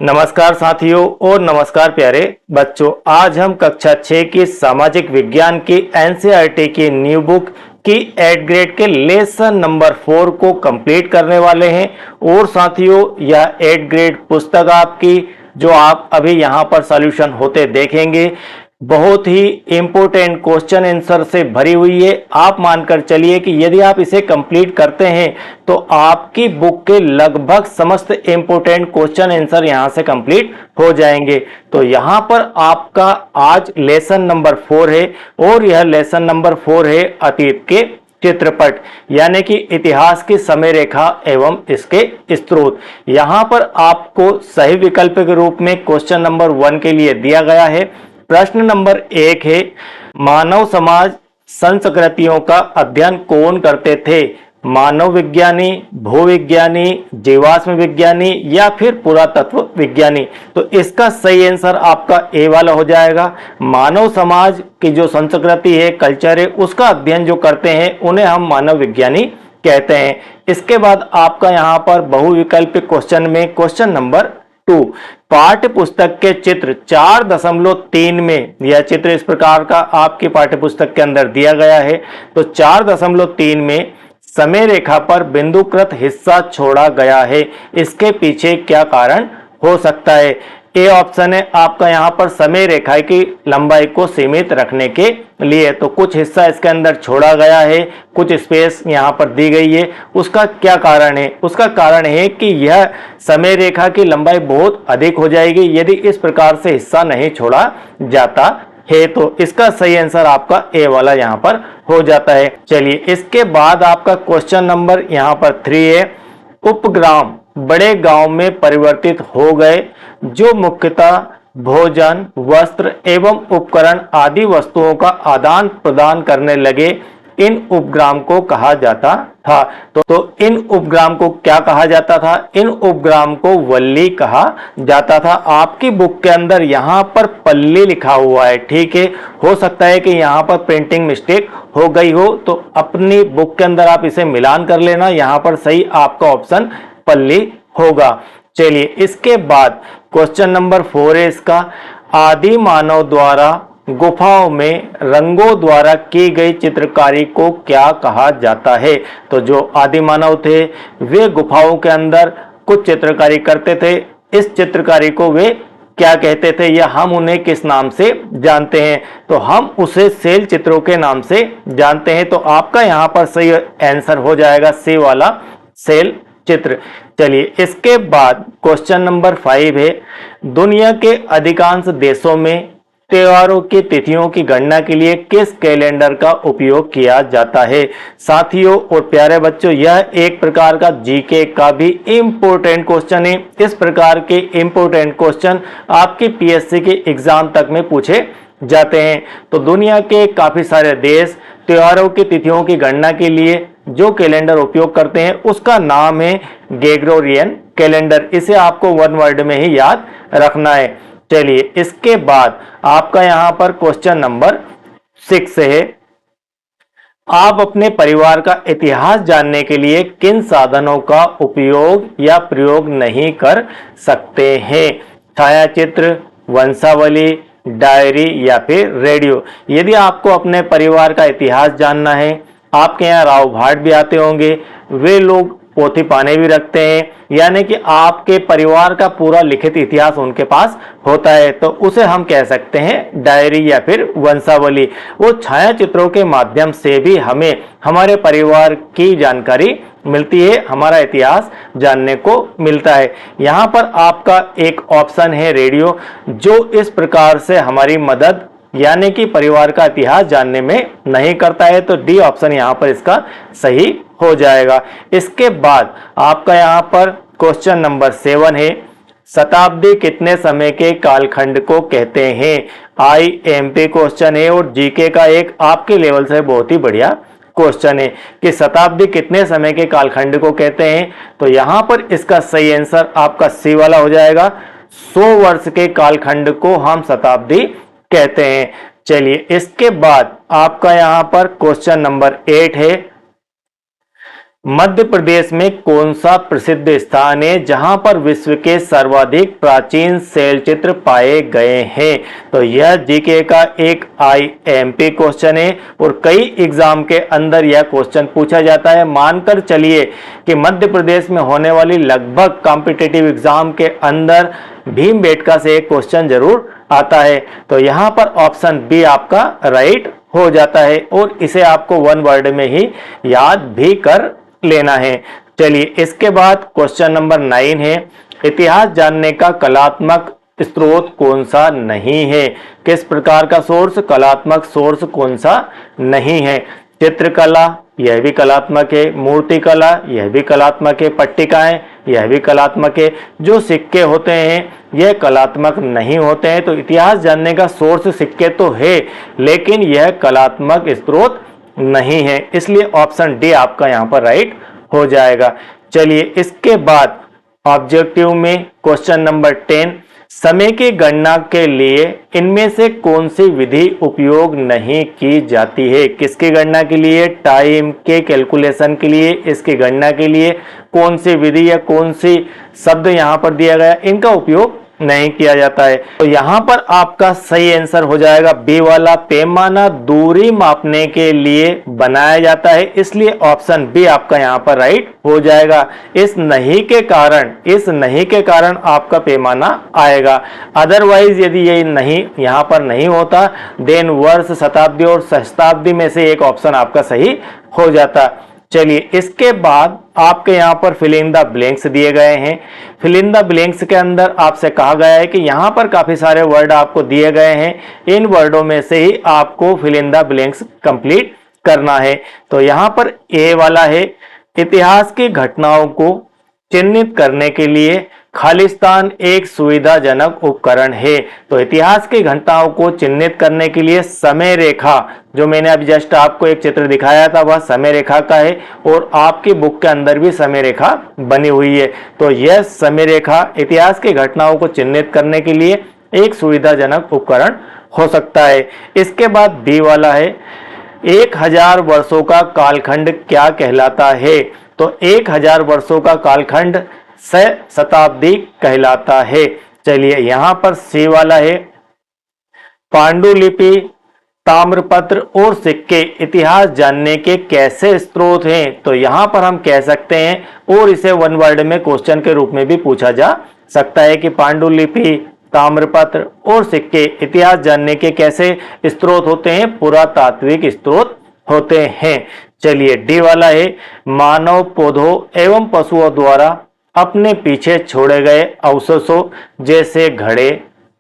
नमस्कार साथियों और नमस्कार प्यारे बच्चों। आज हम कक्षा 6 की सामाजिक विज्ञान की एनसीईआरटी की न्यू बुक की 8 ग्रेड के लेसन नंबर 4 को कंप्लीट करने वाले हैं। और साथियों, यह 8 ग्रेड पुस्तक आपकी जो आप अभी यहाँ पर सॉल्यूशन होते देखेंगे, बहुत ही इंपॉर्टेंट क्वेश्चन आंसर से भरी हुई है। आप मानकर चलिए कि यदि आप इसे कंप्लीट करते हैं तो आपकी बुक के लगभग समस्त इंपॉर्टेंट क्वेश्चन आंसर यहां से कंप्लीट हो जाएंगे। तो यहां पर आपका आज लेसन नंबर 4 है और यह लेसन नंबर 4 है अतीत के चित्रपट, यानी कि इतिहास की समय रेखा एवं इसके स्रोत। यहां पर आपको सही विकल्प के रूप में क्वेश्चन नंबर 1 के लिए दिया गया है। प्रश्न नंबर 1 है, मानव समाज संस्कृतियों का अध्ययन कौन करते थे? मानव विज्ञानी, भूविज्ञानी, जीवाश्म विज्ञानी या फिर पुरातत्व विज्ञानी? तो इसका सही आंसर आपका ए वाला हो जाएगा। मानव समाज की जो संस्कृति है, कल्चर है, उसका अध्ययन जो करते हैं उन्हें हम मानव विज्ञानी कहते हैं। इसके बाद आपका यहाँ पर बहुविकल्पिक क्वेश्चन में क्वेश्चन नंबर 2, पाठ्य पुस्तक के चित्र 4.3 में, यह चित्र इस प्रकार का आपकी पाठ्य पुस्तक के अंदर दिया गया है। तो 4.3 में समय रेखा पर बिंदुकृत हिस्सा छोड़ा गया है, इसके पीछे क्या कारण हो सकता है? ए ऑप्शन है आपका यहाँ पर समय रेखा की लंबाई को सीमित रखने के लिए। तो कुछ हिस्सा इसके अंदर छोड़ा गया है, कुछ स्पेस यहाँ पर दी गई है। उसका क्या कारण है? उसका कारण है कि यह समय रेखा की लंबाई बहुत अधिक हो जाएगी यदि इस प्रकार से हिस्सा नहीं छोड़ा जाता है। तो इसका सही आंसर आपका ए वाला यहाँ पर हो जाता है। चलिए, इसके बाद आपका क्वेश्चन नंबर यहाँ पर 3 है, उपग्राम बड़े गांव में परिवर्तित हो गए जो मुख्यतः भोजन, वस्त्र एवं उपकरण आदि वस्तुओं का आदान प्रदान करने लगे, इन उपग्राम को कहा जाता था। तो इन उपग्राम को क्या कहा जाता था? इन उपग्राम को वल्ली कहा जाता था। आपकी बुक के अंदर यहाँ पर पल्ली लिखा हुआ है, ठीक है। हो सकता है कि यहाँ पर प्रिंटिंग मिस्टेक हो गई हो, तो अपनी बुक के अंदर आप इसे मिलान कर लेना। यहाँ पर सही आपका ऑप्शन पल्ली होगा। चलिए, इसके बाद क्वेश्चन नंबर 4 है इसका, आदि मानव द्वारा गुफाओं में रंगों द्वारा की गई चित्रकारी को क्या कहा जाता है? तो जो आदि मानव थे वे गुफाओं के अंदर कुछ चित्रकारी करते थे। इस चित्रकारी को वे क्या कहते थे या हम उन्हें किस नाम से जानते हैं? तो हम उसे सेल चित्रों के नाम से जानते हैं। तो आपका यहाँ पर सही आंसर हो जाएगा सी वाला, सेल चित्र। चलिए, इसके बाद क्वेश्चन नंबर 5 है, दुनिया के अधिकांश देशों में त्योहारों की तिथियों की गणना के लिए किस कैलेंडर का उपयोग किया जाता है? साथियों और प्यारे बच्चों, यह एक प्रकार का जीके का भी इंपॉर्टेंट क्वेश्चन है। इस प्रकार के इंपॉर्टेंट क्वेश्चन आपके पीएससी के एग्जाम तक में पूछे जाते हैं। तो दुनिया के काफी सारे देश त्योहारों की तिथियों की गणना के लिए जो कैलेंडर उपयोग करते हैं उसका नाम है ग्रेगोरियन कैलेंडर। इसे आपको वन वर्ड में ही याद रखना है। चलिए, इसके बाद आपका यहां पर क्वेश्चन नंबर 6 है, आप अपने परिवार का इतिहास जानने के लिए किन साधनों का उपयोग या प्रयोग नहीं कर सकते हैं? छायाचित्र, वंशावली, डायरी या फिर रेडियो? यदि आपको अपने परिवार का इतिहास जानना है, आपके यहाँ राव भाट भी आते होंगे, वे लोग पोथी पाने भी रखते हैं, यानी कि आपके परिवार का पूरा लिखित इतिहास उनके पास होता है, तो उसे हम कह सकते हैं डायरी या फिर वंशावली। वो छायाचित्रों के माध्यम से भी हमें हमारे परिवार की जानकारी मिलती है, हमारा इतिहास जानने को मिलता है। यहाँ पर आपका एक ऑप्शन है रेडियो, जो इस प्रकार से हमारी मदद यानी कि परिवार का इतिहास जानने में नहीं करता है। तो डी ऑप्शन यहाँ पर इसका सही हो जाएगा। इसके बाद आपका यहाँ पर क्वेश्चन नंबर 7 है, शताब्दी कितने समय के कालखंड को कहते हैं? आईएमपी क्वेश्चन है और जीके का एक आपके लेवल से बहुत ही बढ़िया क्वेश्चन है कि शताब्दी कितने समय के कालखंड को कहते हैं। तो यहाँ पर इसका सही आंसर आपका सी वाला हो जाएगा। 100 वर्ष के कालखंड को हम शताब्दी कहते हैं। चलिए, इसके बाद आपका यहां पर क्वेश्चन नंबर 8 है, मध्य प्रदेश में कौन सा प्रसिद्ध स्थान है जहां पर विश्व के सर्वाधिक प्राचीन शैल चित्र पाए गए हैं? तो यह जीके का एक आईएमपी क्वेश्चन है और कई एग्जाम के अंदर यह क्वेश्चन पूछा जाता है। मानकर चलिए कि मध्य प्रदेश में होने वाली लगभग कॉम्पिटिटिव एग्जाम के अंदर भीमबेटका से एक क्वेश्चन जरूर आता है। तो यहां पर ऑप्शन बी आपका राइट हो जाता है और इसे आपको वन वर्ड में ही याद भी कर लेना है। चलिए इसके बाद क्वेश्चन नंबर 9 है, इतिहास जानने का कलात्मक स्रोत कौन सा नहीं है? किस प्रकार का सोर्स, कलात्मक सोर्स कौन सा नहीं है? चित्रकला यह भी कलात्मक है, मूर्तिकला यह भी कलात्मक है, पट्टिकाएं यह भी कलात्मक है, जो सिक्के होते हैं यह कलात्मक नहीं होते हैं। तो इतिहास जानने का सोर्स सिक्के तो है लेकिन यह कलात्मक स्रोत नहीं है, इसलिए ऑप्शन डी आपका यहां पर राइट हो जाएगा। चलिए इसके बाद ऑब्जेक्टिव में क्वेश्चन नंबर 10, समय की गणना के लिए इनमें से कौन सी विधि उपयोग नहीं की जाती है? किसकी गणना के लिए? टाइम के कैलकुलेशन के लिए, इसकी गणना के लिए कौन सी विधि या कौन सी शब्द यहां पर दिया गया, इनका उपयोग नहीं किया जाता है। तो यहां पर आपका सही आंसर हो जाएगा बी वाला, पैमाना दूरी मापने के लिए बनाया जाता है, इसलिए ऑप्शन बी आपका यहां पर राइट हो जाएगा। इस नहीं के कारण आपका पैमाना आएगा। अदरवाइज यदि ये नहीं यहां पर नहीं होता देन वर्ष, शताब्दी और सहस्त्राब्दी में से एक ऑप्शन आपका सही हो जाता। चलिए इसके बाद आपके यहां पर फिल इन द ब्लैंक्स दिए गए हैं। फिल इन द ब्लैंक्स के अंदर आपसे कहा गया है कि यहां पर काफी सारे वर्ड आपको दिए गए हैं, इन वर्डों में से ही आपको fill in the blanks complete करना है। तो यहां पर ए वाला है, इतिहास की घटनाओं को चिन्हित करने के लिए खालिस्तान एक सुविधाजनक उपकरण है। तो इतिहास की घटनाओं को चिन्हित करने के लिए समय रेखा, जो मैंने अभी जस्ट आपको एक चित्र दिखाया था वह समय रेखा का है और आपकी बुक के अंदर भी समय रेखा बनी हुई है। तो यह समय रेखा इतिहास की घटनाओं को चिन्हित करने के लिए एक सुविधाजनक उपकरण हो सकता है। इसके बाद बी वाला है, 1000 वर्षों का कालखंड क्या कहलाता है? तो 1000 वर्षों का कालखंड शताब्दी कहलाता है। चलिए यहां पर सी वाला है, पांडुलिपि, ताम्रपत्र और सिक्के इतिहास जानने के कैसे स्रोत हैं? तो यहां पर हम कह सकते हैं और इसे वन वर्ड में क्वेश्चन के रूप में भी पूछा जा सकता है कि पांडुलिपि, ताम्रपत्र और सिक्के इतिहास जानने के कैसे स्रोत होते हैं? पुरातात्विक स्रोत होते हैं। चलिए डी वाला है, मानव पौधों एवं पशुओं द्वारा अपने पीछे छोड़े गए अवशेषों जैसे घड़े,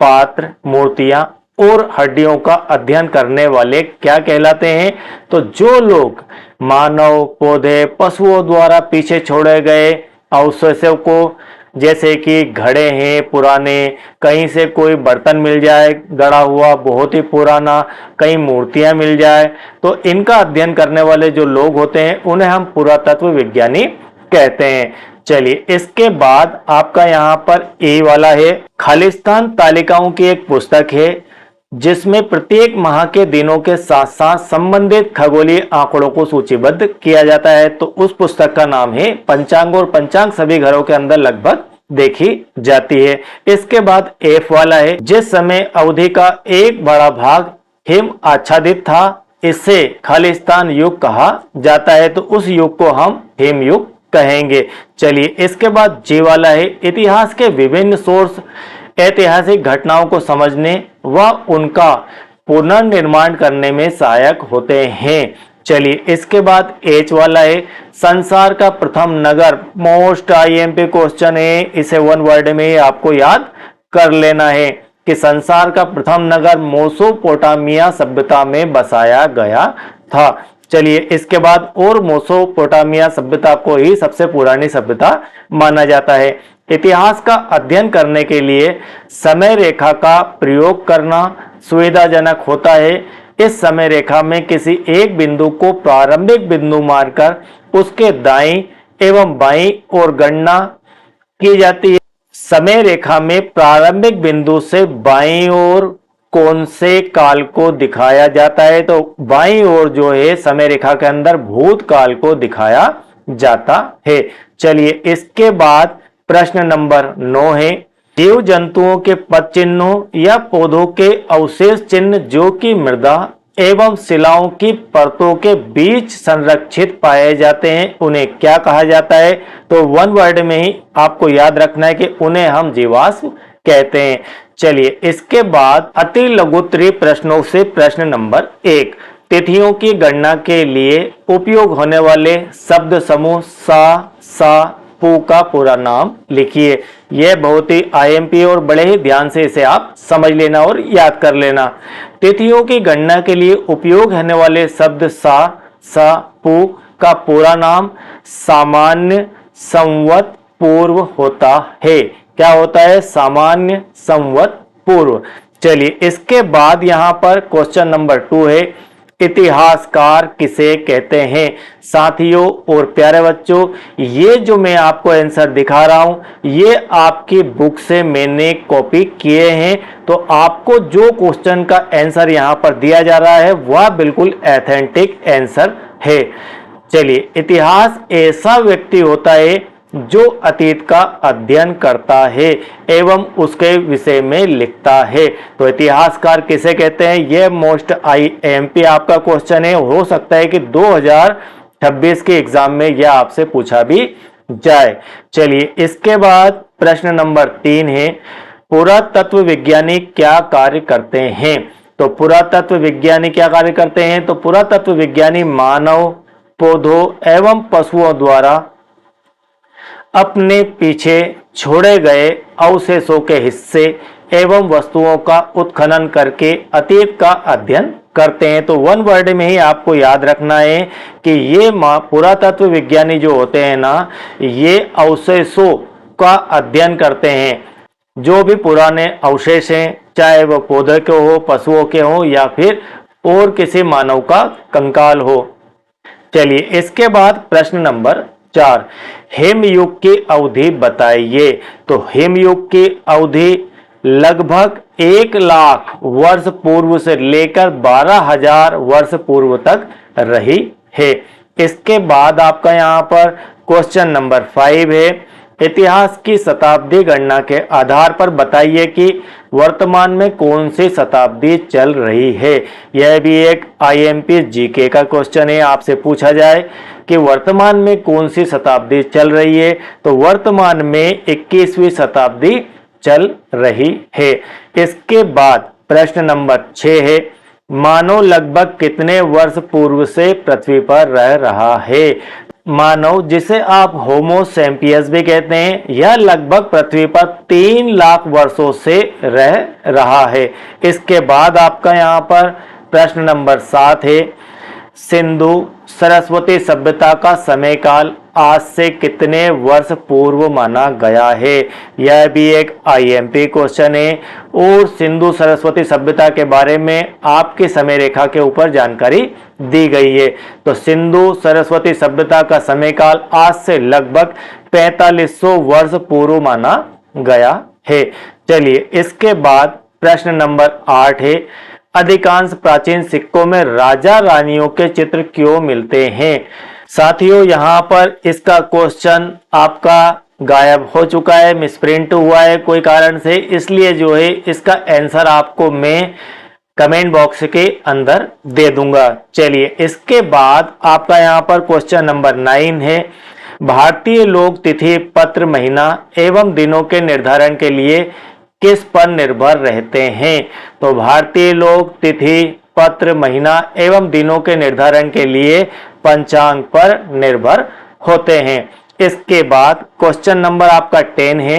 पात्र, मूर्तियां और हड्डियों का अध्ययन करने वाले क्या कहलाते हैं? तो जो लोग मानव, पौधे, पशुओं द्वारा पीछे छोड़े गए अवशेषों को, जैसे कि घड़े हैं पुराने, कहीं से कोई बर्तन मिल जाए गड़ा हुआ बहुत ही पुराना, कहीं मूर्तियां मिल जाए, तो इनका अध्ययन करने वाले जो लोग होते हैं उन्हें हम पुरातत्व विज्ञानी कहते हैं। चलिए इसके बाद आपका यहां पर ए वाला है, खालिस्तान तालिकाओं की एक पुस्तक है जिसमें प्रत्येक माह के दिनों के साथ साथ संबंधित खगोलीय आंकड़ों को सूचीबद्ध किया जाता है। तो उस पुस्तक का नाम है पंचांग और पंचांग सभी घरों के अंदर लगभग देखी जाती है। इसके बाद एफ वाला है, जिस समय अवधि का एक बड़ा भाग हिम आच्छादित था इसे खालिस्तान युग कहा जाता है। तो उस युग को हम हिम युग कहेंगे। चलिए इसके बाद जी वाला है, इतिहास के विभिन्न सोर्स ऐतिहासिक घटनाओं को समझने व उनका पुनर्निर्माण करने में सहायक होते हैं। चलिए इसके बाद एच वाला है, संसार का प्रथम नगर, मोस्ट आईएमपी क्वेश्चन है, इसे वन वर्ड में आपको याद कर लेना है कि संसार का प्रथम नगर मेसोपोटामिया सभ्यता में बसाया गया था। चलिए इसके बाद और मेसोपोटामिया सभ्यता को ही सबसे पुरानी सभ्यता माना जाता है। इतिहास का अध्ययन करने के लिए समय रेखा का प्रयोग करना सुविधाजनक होता है। इस समय रेखा में किसी एक बिंदु को प्रारंभिक बिंदु मानकर उसके दाईं एवं बाईं ओर गणना की जाती है। समय रेखा में प्रारंभिक बिंदु से बाईं ओर कौन से काल को दिखाया जाता है? तो बाईं ओर जो है समय रेखा के अंदर भूतकाल को दिखाया जाता है। चलिए इसके बाद प्रश्न नंबर 9 है, जीव जंतुओं के पद चिन्हों या पौधों के अवशेष चिन्ह जो कि मृदा एवं शिलाओं की परतों के बीच संरक्षित पाए जाते हैं, उन्हें क्या कहा जाता है? तो वन वर्ड में ही आपको याद रखना है कि उन्हें हम जीवाश्म कहते हैं। चलिए इसके बाद अति लघुत्तरीय प्रश्नों से प्रश्न नंबर 1, तिथियों की गणना के लिए उपयोग होने वाले शब्द समूह सा पू का पूरा नाम लिखिए। यह बहुत ही आईएमपी और बड़े ही ध्यान से इसे आप समझ लेना और याद कर लेना। तिथियों की गणना के लिए उपयोग होने वाले शब्द सा पू का पूरा नाम सामान्य संवत पूर्व होता है। क्या होता है? सामान्य संवत पूर्व। चलिए इसके बाद यहां पर क्वेश्चन नंबर 2 है, इतिहासकार किसे कहते हैं? साथियों और प्यारे बच्चों, ये जो मैं आपको आंसर दिखा रहा हूं ये आपकी बुक से मैंने कॉपी किए हैं, तो आपको जो क्वेश्चन का आंसर यहां पर दिया जा रहा है वह बिल्कुल ऑथेंटिक आंसर है। चलिए, इतिहास ऐसा व्यक्ति होता है जो अतीत का अध्ययन करता है एवं उसके विषय में लिखता है। तो इतिहासकार किसे कहते हैं? यह मोस्ट आईएमपी आपका क्वेश्चन है। हो सकता है कि 2026 के एग्जाम में यह आपसे पूछा भी जाए। चलिए इसके बाद प्रश्न नंबर 3 है, पुरातत्व विज्ञानी क्या कार्य करते हैं? तो पुरातत्व विज्ञानी क्या कार्य करते हैं? तो पुरातत्व विज्ञानी मानव, पौधों एवं पशुओं द्वारा अपने पीछे छोड़े गए अवशेषों के हिस्से एवं वस्तुओं का उत्खनन करके अतीत का अध्ययन करते हैं। तो वन वर्ड में ही आपको याद रखना है कि ये पुरातत्व विज्ञानी जो होते हैं ना, ये अवशेषों का अध्ययन करते हैं। जो भी पुराने अवशेष हैं, चाहे वह पौधे के हो, पशुओं के हो या फिर और किसी मानव का कंकाल हो। चलिए इसके बाद प्रश्न नंबर 4, हिमयुग की अवधि बताइए। तो हिमयुग की अवधि लगभग 1 लाख वर्ष पूर्व से लेकर 12,000 वर्ष पूर्व तक रही है। इसके बाद आपका यहाँ पर क्वेश्चन नंबर 5 है, इतिहास की शताब्दी गणना के आधार पर बताइए कि वर्तमान में कौन सी शताब्दी चल रही है। यह भी एक आईएमपी जीके का क्वेश्चन है। आपसे पूछा जाए कि वर्तमान में कौन सी शताब्दी चल रही है, तो वर्तमान में 21वीं शताब्दी चल रही है। इसके बाद प्रश्न नंबर 6 है, मानव लगभग कितने वर्ष पूर्व से पृथ्वी पर रह रहा है? मानव, जिसे आप होमो सैपियंस भी कहते हैं, यह लगभग पृथ्वी पर 3 लाख वर्षों से रह रहा है। इसके बाद आपका यहाँ पर प्रश्न नंबर 7 है, सिंधु सरस्वती सभ्यता का समय काल आज से कितने वर्ष पूर्व माना गया है? यह भी एक आईएमपी क्वेश्चन है और सिंधु सरस्वती सभ्यता के बारे में आपकी समय रेखा के ऊपर जानकारी दी गई है। तो सिंधु सरस्वती सभ्यता का समय काल आज से लगभग 4500 वर्ष पूर्व माना गया है। चलिए इसके बाद प्रश्न नंबर 8 है, अधिकांश प्राचीन सिक्कों में राजा रानियों के चित्र क्यों मिलते हैं? साथियों, यहाँ पर इसका क्वेश्चन आपका गायब हो चुका है, मिसप्रिंट हुआ है कोई कारण से, इसलिए जो है इसका आंसर आपको मैं कमेंट बॉक्स के अंदर दे दूंगा। चलिए इसके बाद आपका यहाँ पर क्वेश्चन नंबर 9 है, भारतीय लोग तिथि, पत्र, महीना एवं दिनों के निर्धारण के लिए किस पर निर्भर रहते हैं? तो भारतीय लोग तिथि, पत्र, महीना एवं दिनों के निर्धारण के लिए पंचांग पर निर्भर होते हैं। इसके बाद क्वेश्चन नंबर आपका 10 है,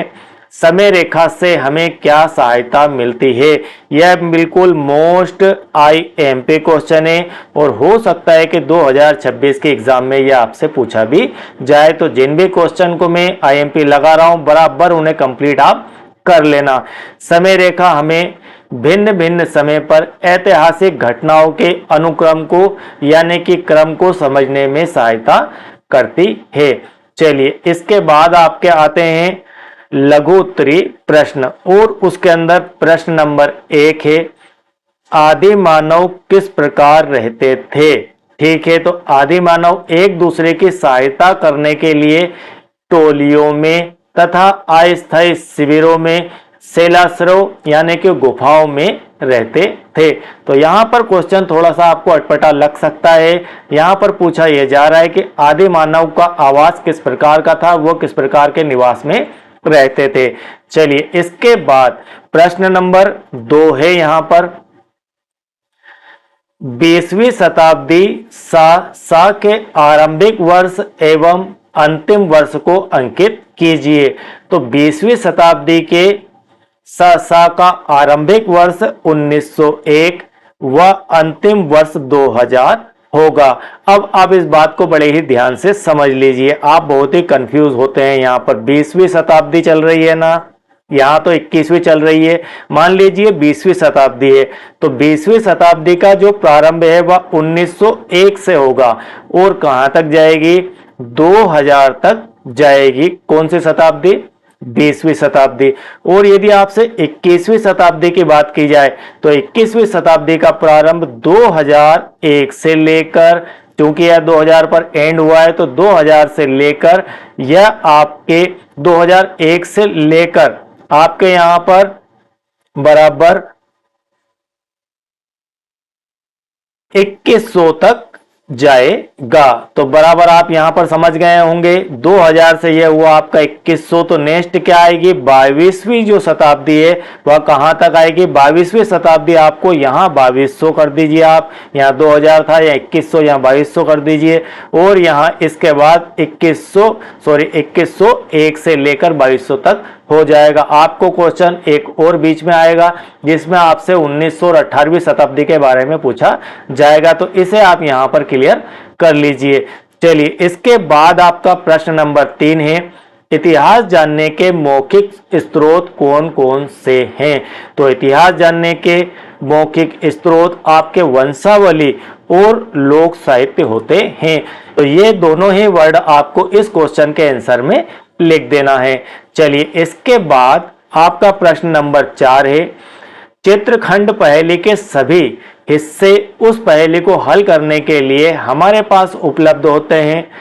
समय रेखा से हमें क्या सहायता मिलती है? यह बिल्कुल मोस्ट आईएमपी क्वेश्चन है और हो सकता है कि 2026 के एग्जाम में यह आपसे पूछा भी जाए। तो जिन भी क्वेश्चन को मैं आईएमपी लगा रहा हूं, बराबर उन्हें कंप्लीट आप कर लेना। समय रेखा हमें भिन्न भिन्न समय पर ऐतिहासिक घटनाओं के अनुक्रम को यानी कि क्रम को समझने में सहायता करती है। चलिए इसके बाद आपके आते हैं लघु उत्तरीय प्रश्न और उसके अंदर प्रश्न नंबर 1 है, आदि मानव किस प्रकार रहते थे? ठीक है, तो आदि मानव एक दूसरे की सहायता करने के लिए टोलियों में तथा अस्थायी शिविरों में, शैलाश्रयों यानी कि गुफाओं में रहते थे। तो यहाँ पर क्वेश्चन थोड़ा सा आपको अटपटा लग सकता है। यहाँ पर पूछा यह जा रहा है कि आदि मानव का आवास किस प्रकार का था, वो किस प्रकार के निवास में रहते थे। चलिए इसके बाद प्रश्न नंबर 2 है यहाँ पर, 20वीं शताब्दी सा के आरंभिक वर्ष एवं अंतिम वर्ष को अंकित कीजिए। तो 20वीं शताब्दी के सा का आरंभिक वर्ष 1901 व अंतिम वर्ष 2000 होगा। अब आप इस बात को बड़े ही ध्यान से समझ लीजिए, आप बहुत ही कंफ्यूज होते हैं। यहाँ पर 20वीं शताब्दी चल रही है ना, यहाँ तो 21वीं चल रही है। मान लीजिए 20वीं शताब्दी है, तो 20वीं शताब्दी का जो प्रारंभ है वह 1901 से होगा और कहां तक जाएगी, 2000 तक जाएगी। कौन सी शताब्दी, 20वीं शताब्दी। और यदि आपसे 21वीं शताब्दी की बात की जाए तो 21वीं शताब्दी का प्रारंभ 2001 से लेकर, क्योंकि यह 2000 पर एंड हुआ है, तो 2000 से लेकर यह आपके 2001 से लेकर आपके यहां पर बराबर 2100 तक जाएगा। तो बराबर आप यहां पर समझ गए होंगे, 2000 से यह हुआ आपका 2100। तो नेक्स्ट क्या आएगी, 22वीं जो शताब्दी है वह कहां तक आएगी, 22वीं शताब्दी आपको यहां 2200 कर दीजिए। आप यहां 2000 था, या 2100, यहां 2200 कर दीजिए। और यहां इसके बाद 2101 से लेकर 2200 तक हो जाएगा। आपको क्वेश्चन एक और बीच में आएगा जिसमें आपसे 1900 और 18वीं शताब्दी के बारे में पूछा जाएगा, तो इसे आप यहां पर क्लियर कर लीजिए। चलिए इसके बाद आपका प्रश्न नंबर 3 है, इतिहास जानने के मौखिक स्रोत कौन कौन से हैं। तो इतिहास जानने के मौखिक स्रोत आपके वंशावली और लोक साहित्य होते हैं। तो ये दोनों ही वर्ड आपको इस क्वेश्चन के आंसर में लिख देना है। चलिए इसके बाद आपका प्रश्न नंबर 4 है, चित्रखंड पहेली के सभी हिस्से उस पहेली को हल करने के लिए हमारे पास उपलब्ध होते हैं,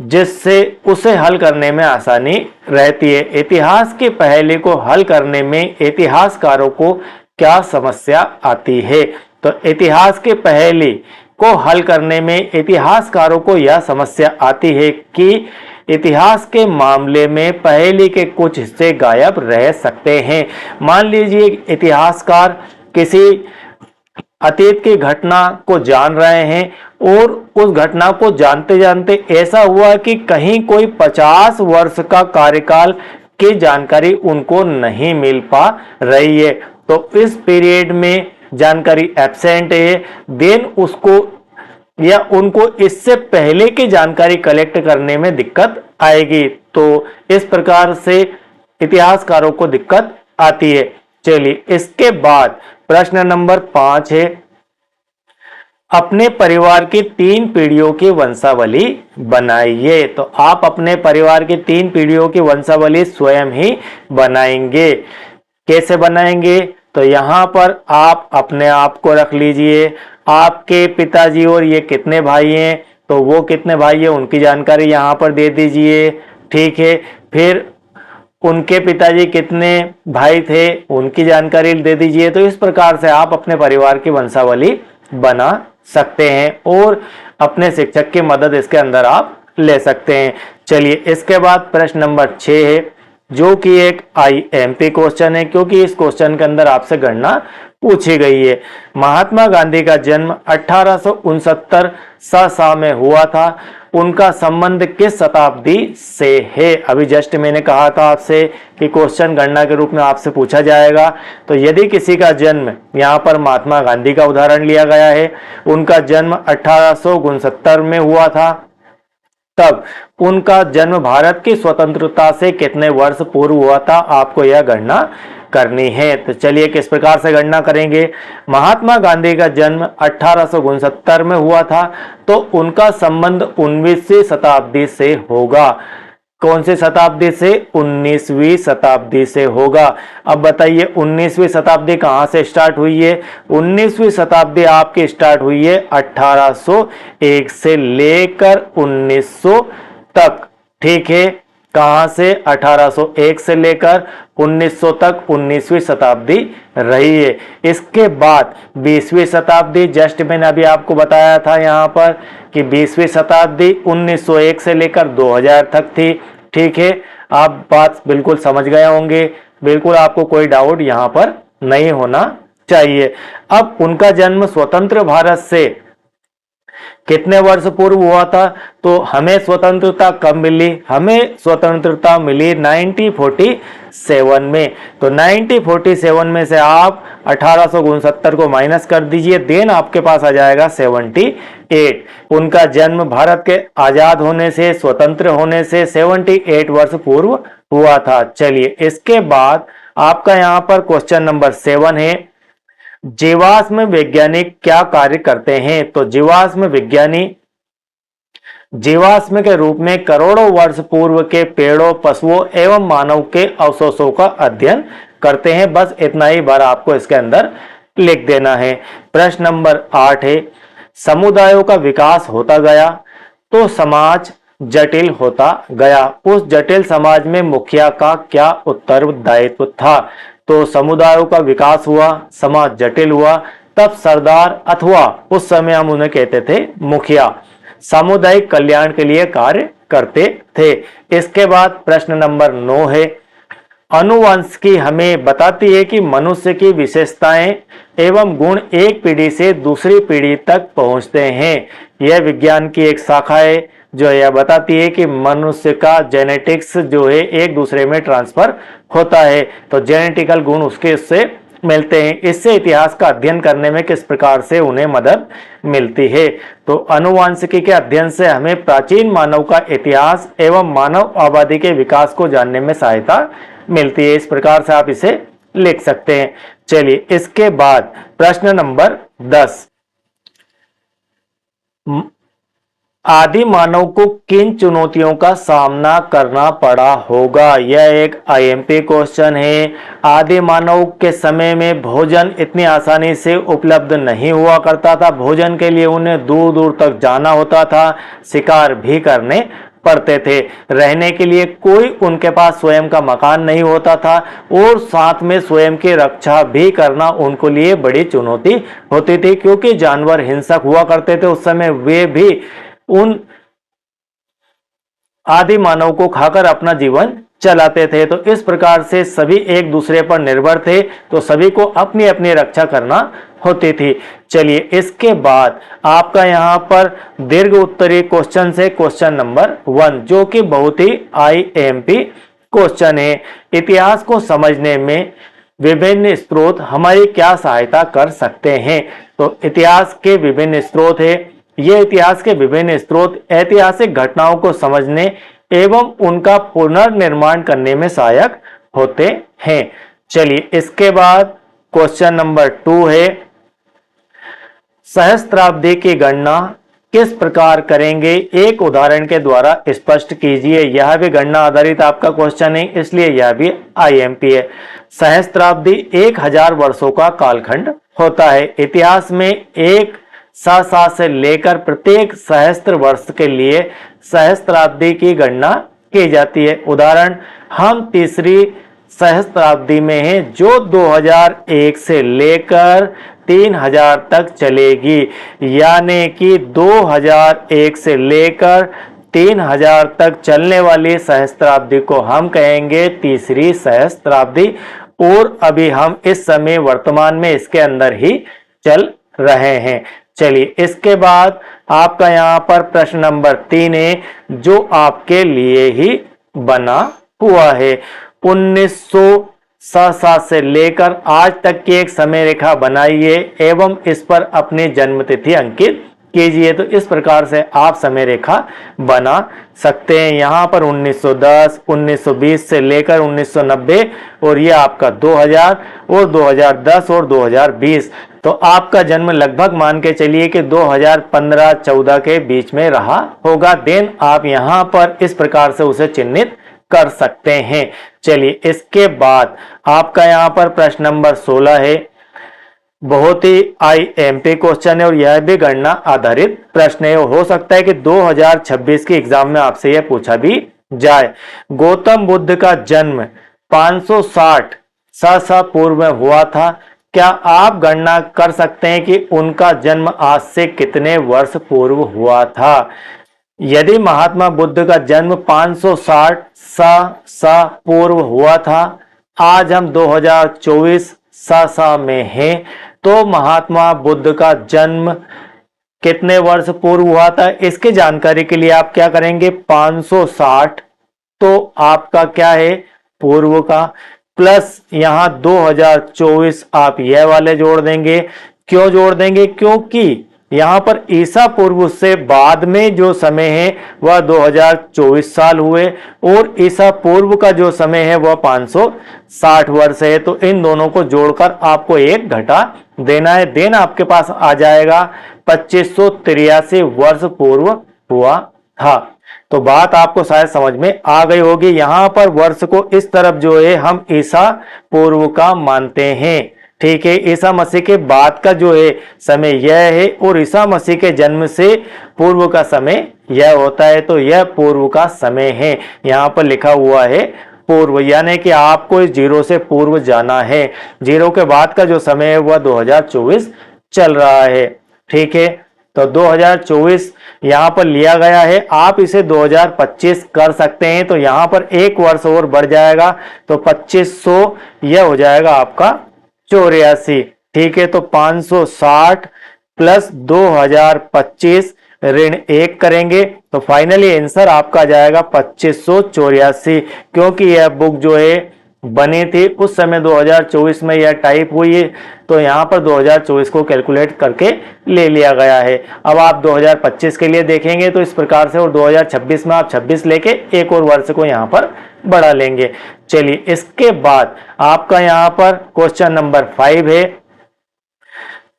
जिससे उसे हल करने में आसानी रहती है। इतिहास की पहेली को हल करने में इतिहासकारों को क्या समस्या आती है। तो इतिहास की पहेली को हल करने में इतिहासकारों को यह समस्या आती है कि इतिहास के मामले में पहेली के कुछ हिस्से गायब रह सकते हैं। मान लीजिए इतिहासकार किसी अतीत की घटना को जान रहे हैं और उस घटना को जानते जानते ऐसा हुआ कि कहीं कोई 50 वर्ष का कार्यकाल की जानकारी उनको नहीं मिल पा रही है, तो इस पीरियड में जानकारी एब्सेंट है, देन उसको या उनको इससे पहले की जानकारी कलेक्ट करने में दिक्कत आएगी। तो इस प्रकार से इतिहासकारों को दिक्कत आती है। चलिए इसके बाद प्रश्न नंबर 5 है, अपने परिवार की 3 पीढ़ियों की वंशावली बनाइए। तो आप अपने परिवार की 3 पीढ़ियों की वंशावली स्वयं ही बनाएंगे। कैसे बनाएंगे, तो यहां पर आप अपने आप को रख लीजिए, आपके पिताजी और ये कितने भाई हैं, तो वो कितने भाई हैं उनकी जानकारी यहां पर दे दीजिए। ठीक है, फिर उनके पिताजी कितने भाई थे उनकी जानकारी दे दीजिए। तो इस प्रकार से आप अपने परिवार की वंशावली बना सकते हैं और अपने शिक्षक की मदद इसके अंदर आप ले सकते हैं। चलिए इसके बाद प्रश्न नंबर 6 है, जो कि एक IMP क्वेश्चन है, क्योंकि इस क्वेश्चन के अंदर आपसे गणना पूछी गई है। महात्मा गांधी का जन्म 1869 सा में हुआ था, उनका संबंध किस शताब्दी से है। अभी जस्ट मैंने कहा था आपसे कि क्वेश्चन गणना के रूप में आपसे पूछा जाएगा। तो यदि किसी का जन्म, यहाँ पर महात्मा गांधी का उदाहरण लिया गया है, उनका जन्म 1869 में हुआ था, तब उनका जन्म भारत की स्वतंत्रता से कितने वर्ष पूर्व हुआ था, आपको यह गणना करनी है। तो चलिए किस प्रकार से गणना करेंगे। महात्मा गांधी का जन्म 1869 में हुआ था, तो उनका संबंध 19वीं शताब्दी से होगा। कौन सी शताब्दी से? 19वीं शताब्दी से होगा। अब बताइए 19वीं शताब्दी कहां से स्टार्ट हुई है? 19वीं शताब्दी आपकी स्टार्ट हुई है 1801 से लेकर 1900 तक। ठीक है, कहां से? 1801 से लेकर 1900 तक 19वीं शताब्दी रही है। इसके बाद 20वीं शताब्दी, जस्ट मैंने अभी आपको बताया था यहां पर कि 20वीं शताब्दी 1901 से लेकर 2000 तक थी। ठीक है, आप बात बिल्कुल समझ गए होंगे, बिल्कुल आपको कोई डाउट यहां पर नहीं होना चाहिए। अब उनका जन्म स्वतंत्र भारत से कितने वर्ष पूर्व हुआ था? तो हमें स्वतंत्रता कब मिली? हमें स्वतंत्रता मिली 1947 में। तो 1947 में से आप 1869 को माइनस कर दीजिए, देन आपके पास आ जाएगा 78। उनका जन्म भारत के आजाद होने से, स्वतंत्र होने से 78 वर्ष पूर्व हुआ था। चलिए, इसके बाद आपका यहां पर क्वेश्चन नंबर 7 है, जीवाश्म वैज्ञानिक क्या कार्य करते हैं? तो जीवाश्म विज्ञानी जीवाश्म के रूप में करोड़ों वर्ष पूर्व के पेड़ों, पशुओं एवं मानव के अवशेषों का अध्ययन करते हैं। बस इतना ही बार आपको इसके अंदर लिख देना है। प्रश्न नंबर 8 है, समुदायों का विकास होता गया तो समाज जटिल होता गया। उस जटिल समाज में मुखिया का क्या उत्तरदायित्व था? तो समुदायों का विकास हुआ, समाज जटिल हुआ, तब सरदार अथवा उस समय हम उन्हें कहते थे मुखिया सामुदायिक कल्याण के लिए कार्य करते थे। इसके बाद प्रश्न नंबर 9 है, अनुवंशिकी हमें बताती है कि मनुष्य की विशेषताएं एवं गुण एक पीढ़ी से दूसरी पीढ़ी तक पहुंचते हैं। यह विज्ञान की एक शाखा है जो यह बताती है कि मनुष्य का जेनेटिक्स जो है एक दूसरे में ट्रांसफर होता है, तो जेनेटिकल गुण उसके उससे मिलते हैं। इससे इतिहास का अध्ययन करने में किस प्रकार से उन्हें मदद मिलती है? तो अनुवांशिकी के अध्ययन से हमें प्राचीन मानव का इतिहास एवं मानव आबादी के विकास को जानने में सहायता मिलती है। इस प्रकार से आप इसे लिख सकते हैं। चलिए, इसके बाद प्रश्न नंबर 10, आदि मानव को किन चुनौतियों का सामना करना पड़ा होगा? यह एक आईएमपी क्वेश्चन है। आदि मानव के समय में भोजन इतनी आसानी से उपलब्ध नहीं हुआ करता था। भोजन के लिए उन्हें दूर दूर तक जाना होता था, शिकार भी करने पड़ते थे। रहने के लिए कोई उनके पास स्वयं का मकान नहीं होता था और साथ में स्वयं की रक्षा भी करना उनको लिए बड़ी चुनौती होती थी, क्योंकि जानवर हिंसक हुआ करते थे उस समय। वे भी उन आदि मानव को खाकर अपना जीवन चलाते थे। तो इस प्रकार से सभी एक दूसरे पर निर्भर थे, तो सभी को अपनी अपनी रक्षा करना होती थी। चलिए, इसके बाद आपका यहां पर दीर्घ उत्तरीय क्वेश्चन से क्वेश्चन नंबर 1, जो कि बहुत ही आईएमपी क्वेश्चन है। इतिहास को समझने में विभिन्न स्रोत हमारी क्या सहायता कर सकते हैं? तो इतिहास के विभिन्न स्रोत है। ये इतिहास के विभिन्न स्रोत ऐतिहासिक घटनाओं को समझने एवं उनका पुनर्निर्माण करने में सहायक होते हैं। चलिए, इसके बाद क्वेश्चन नंबर 2 है, सहस्त्राब्दी की गणना किस प्रकार करेंगे? एक उदाहरण के द्वारा स्पष्ट कीजिए। यह भी गणना आधारित आपका क्वेश्चन है, इसलिए यह भी आईएमपी है। सहस्त्राब्दी 1000 वर्षों का कालखंड होता है। इतिहास में एक साथ से लेकर प्रत्येक सहस्त्र वर्ष के लिए सहस्त्राब्दी की गणना की जाती है। उदाहरण, हम तीसरी सहस्त्राब्दी में हैं, जो 2001 से लेकर 3000 तक चलेगी। यानी कि 2001 से लेकर 3000 तक चलने वाली सहस्त्राब्दी को हम कहेंगे तीसरी सहस्त्राब्दी। और अभी हम इस समय वर्तमान में इसके अंदर ही चल रहे हैं। चलिए, इसके बाद आपका यहां पर प्रश्न नंबर 3 है, जो आपके लिए ही बना हुआ है। 1907 से लेकर आज तक की एक समय रेखा बनाइए एवं इस पर अपनी जन्म तिथि अंकित कीजिए। तो इस प्रकार से आप समय रेखा बना सकते हैं। यहाँ पर 1910, 1920 से लेकर 1990 और ये आपका 2000 और 2010 और 2020। तो आपका जन्म लगभग मान के चलिए कि 2015-14 के बीच में रहा होगा। देन आप यहाँ पर इस प्रकार से उसे चिन्हित कर सकते हैं। चलिए इसके बाद आपका यहाँ पर प्रश्न नंबर 16 है। बहुत ही IMP क्वेश्चन है और यह भी गणना आधारित प्रश्न है। हो सकता है कि 2026 के एग्जाम में आपसे यह पूछा भी जाए। गौतम बुद्ध का जन्म 560 सा पूर्व में हुआ था। क्या आप गणना कर सकते हैं कि उनका जन्म आज से कितने वर्ष पूर्व हुआ था? यदि महात्मा बुद्ध का जन्म 560 सा पूर्व हुआ था, आज हम 2024 सा में हैं, तो महात्मा बुद्ध का जन्म कितने वर्ष पूर्व हुआ था? इसकी जानकारी के लिए आप क्या करेंगे? 560 तो आपका क्या है पूर्व का, प्लस यहां 2024 आप यह वाले जोड़ देंगे। क्यों जोड़ देंगे? क्योंकि यहां पर ईसा पूर्व से बाद में जो समय है वह 2024 साल हुए और ईसा पूर्व का जो समय है वह 560 वर्ष है। तो इन दोनों को जोड़कर आपको एक घटा देना है। देन आपके पास आ जाएगा 2583 वर्ष पूर्व हुआ था। तो बात आपको शायद समझ में आ गई होगी। यहां पर वर्ष को इस तरफ जो है हम ईसा पूर्व का मानते हैं, ठीक है। ईसा मसीह के बाद का जो है समय यह है और ईसा मसीह के जन्म से पूर्व का समय यह होता है। तो यह पूर्व का समय है, यहां पर लिखा हुआ है पूर्व, यानी कि आपको इस जीरो से पूर्व जाना है। जीरो के बाद का जो समय है वह 2024 चल रहा है, ठीक है। तो 2024 यहां पर लिया गया है, आप इसे 2025 कर सकते हैं। तो यहां पर एक वर्ष और बढ़ जाएगा, तो 2500 यह हो जाएगा आपका 84, ठीक है। तो 560 प्लस 2025 ऋण 1 करेंगे तो फाइनली आंसर आपका जाएगा 2584। क्योंकि यह बुक जो है बनी थी उस समय 2024 में यह टाइप हुई है, तो यहां पर 2024 को कैलकुलेट करके ले लिया गया है। अब आप 2025 के लिए देखेंगे तो इस प्रकार से, और 2026 में आप 26 लेके एक और वर्ष को यहां पर बढ़ा लेंगे। चलिए इसके बाद आपका यहां पर क्वेश्चन नंबर 5 है।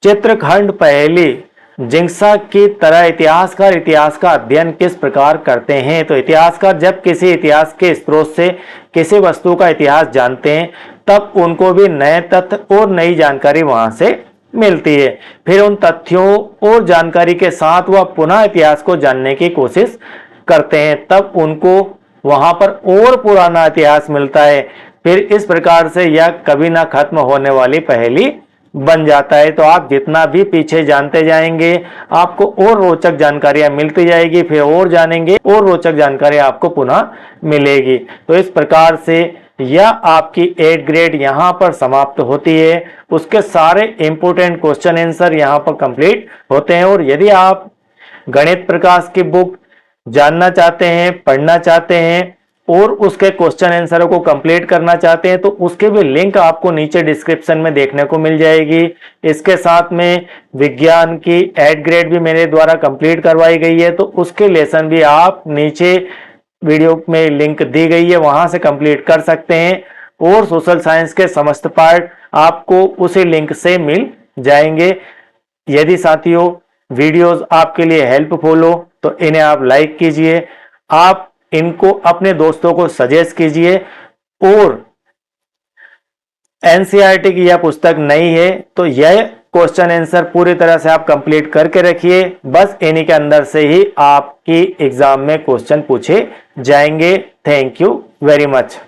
चित्रखंड पहली जिंक्सा की तरह इतिहासकार इतिहास का अध्ययन किस प्रकार करते हैं? तो इतिहासकार जब किसी इतिहास के स्रोत से किसी वस्तु का इतिहास जानते हैं तब उनको भी नए तथ्य और नई जानकारी वहां से मिलती है। फिर उन तथ्यों और जानकारी के साथ वह पुनः इतिहास को जानने की कोशिश करते हैं, तब उनको वहां पर और पुराना इतिहास मिलता है। फिर इस प्रकार से यह कभी ना खत्म होने वाली पहेली बन जाता है। तो आप जितना भी पीछे जानते जाएंगे आपको और रोचक जानकारियां मिलती जाएगी, फिर और जानेंगे और रोचक जानकारी आपको पुनः मिलेगी। तो इस प्रकार से यह आपकी 8 ग्रेड यहां पर समाप्त होती है। उसके सारे इंपोर्टेंट क्वेश्चन आंसर यहां पर कंप्लीट होते हैं। और यदि आप गणित प्रकाश की बुक जानना चाहते हैं, पढ़ना चाहते हैं और उसके क्वेश्चन आंसरों को कंप्लीट करना चाहते हैं तो उसके भी लिंक आपको नीचे डिस्क्रिप्शन में देखने को मिल जाएगी। इसके साथ में विज्ञान की 8 ग्रेड भी मेरे द्वारा कंप्लीट करवाई गई है, तो उसके लेसन भी आप नीचे वीडियो में लिंक दी गई है, वहां से कंप्लीट कर सकते हैं। और सोशल साइंस के समस्त पार्ट आपको उसी लिंक से मिल जाएंगे। यदि साथियों वीडियोस आपके लिए हेल्पफुल हो तो इन्हें आप लाइक कीजिए, आप इनको अपने दोस्तों को सजेस्ट कीजिए। और एनसीईआरटी की यह पुस्तक नहीं है तो यह क्वेश्चन आंसर पूरी तरह से आप कंप्लीट करके रखिए। बस इन्हीं के अंदर से ही आपकी एग्जाम में क्वेश्चन पूछे जाएंगे। Thank you very much.